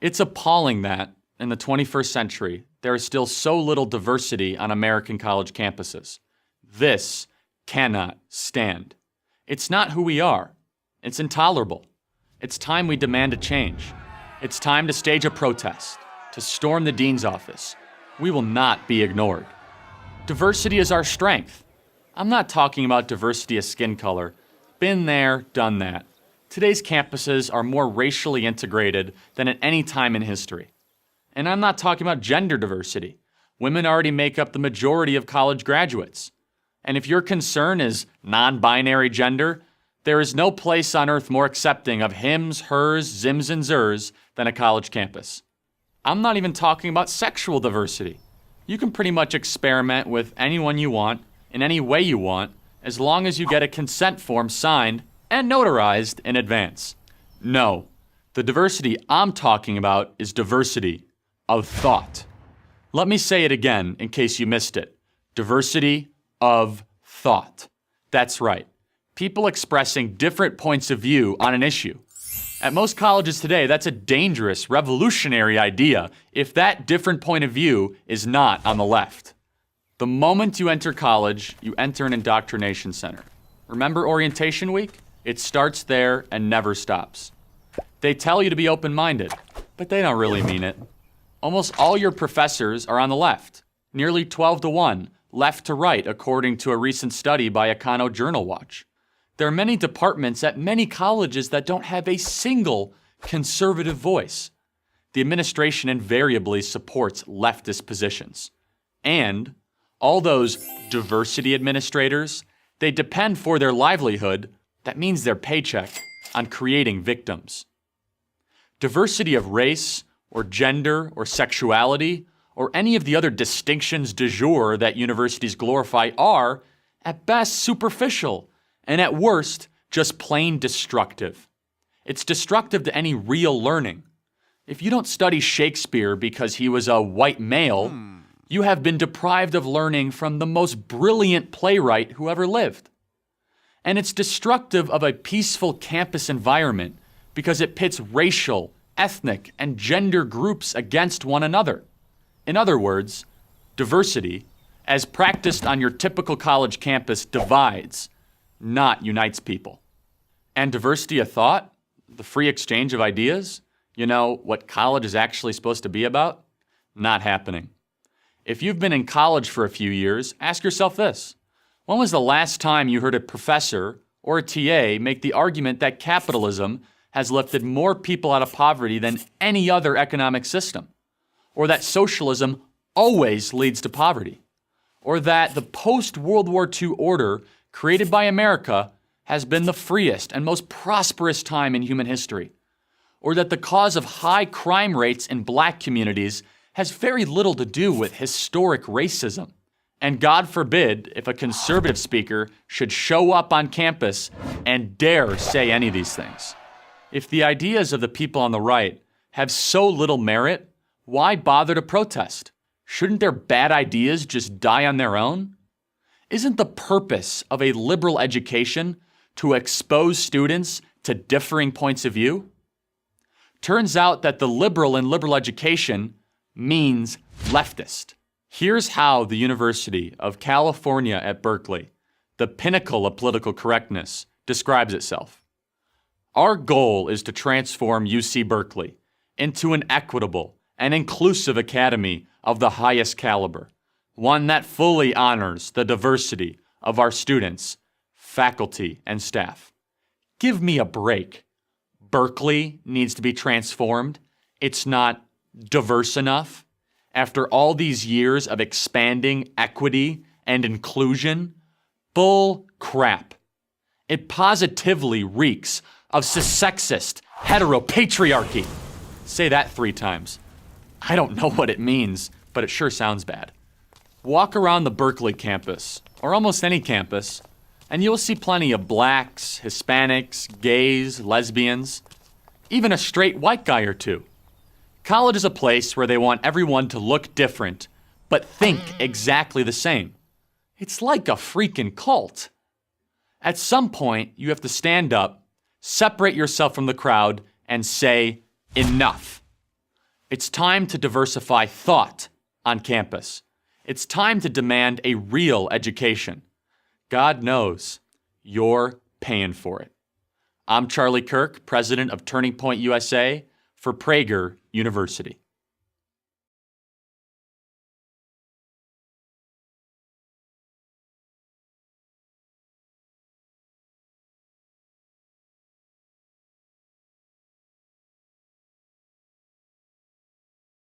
It's appalling that, in the 21st century, there is still so little diversity on American college campuses. This cannot stand. It's not who we are. It's intolerable. It's time we demand a change. It's time to stage a protest, to storm the dean's office. We will not be ignored. Diversity is our strength. I'm not talking about diversity of skin color. Been there, done that. Today's campuses are more racially integrated than at any time in history. And I'm not talking about gender diversity. Women already make up the majority of college graduates. And if your concern is non-binary gender, there is no place on earth more accepting of hims, hers, zims, and zers than a college campus. I'm not even talking about sexual diversity. You can pretty much experiment with anyone you want, in any way you want, as long as you get a consent form signed and notarized in advance. No, the diversity I'm talking about is diversity of thought. Let me say it again in case you missed it. Diversity of thought. That's right. People expressing different points of view on an issue. At most colleges today, that's a dangerous, revolutionary idea if that different point of view is not on the left. The moment you enter college, you enter an indoctrination center. Remember orientation week? It starts there and never stops. They tell you to be open-minded, but they don't really mean it. Almost all your professors are on the left, nearly 12-1, left to right, according to a recent study by Econo Journal Watch. There are many departments at many colleges that don't have a single conservative voice. The administration invariably supports leftist positions. And all those diversity administrators, they depend for their livelihood, that means their paycheck, on creating victims. Diversity of race, or gender, or sexuality, or any of the other distinctions du jour that universities glorify are, at best, superficial, and at worst, just plain destructive. It's destructive to any real learning. If you don't study Shakespeare because he was a white male, you have been deprived of learning from the most brilliant playwright who ever lived. And it's destructive of a peaceful campus environment because it pits racial, ethnic, and gender groups against one another. In other words, diversity, as practiced on your typical college campus, divides, not unites people. And diversity of thought, the free exchange of ideas, you know, what college is actually supposed to be about, not happening. If you've been in college for a few years, ask yourself this. When was the last time you heard a professor or a TA make the argument that capitalism has lifted more people out of poverty than any other economic system? Or that socialism always leads to poverty? Or that the post-World War II order created by America has been the freest and most prosperous time in human history? Or that the cause of high crime rates in black communities has very little to do with historic racism? And God forbid if a conservative speaker should show up on campus and dare say any of these things. If the ideas of the people on the right have so little merit, why bother to protest? Shouldn't their bad ideas just die on their own? Isn't the purpose of a liberal education to expose students to differing points of view? Turns out that the liberal in liberal education means leftist. Here's how the University of California at Berkeley, the pinnacle of political correctness, describes itself. Our goal is to transform UC Berkeley into an equitable and inclusive academy of the highest caliber, one that fully honors the diversity of our students, faculty, and staff. Give me a break. Berkeley needs to be transformed. It's not diverse enough. After all these years of expanding equity and inclusion, bull crap. It positively reeks of sexist heteropatriarchy. Say that 3 times. I don't know what it means, but it sure sounds bad. Walk around the Berkeley campus, or almost any campus, and you'll see plenty of blacks, Hispanics, gays, lesbians, even a straight white guy or two. College is a place where they want everyone to look different, but think exactly the same. It's like a freaking cult. At some point, you have to stand up, separate yourself from the crowd, and say, enough. It's time to diversify thought on campus. It's time to demand a real education. God knows you're paying for it. I'm Charlie Kirk, president of Turning Point USA for Prager University.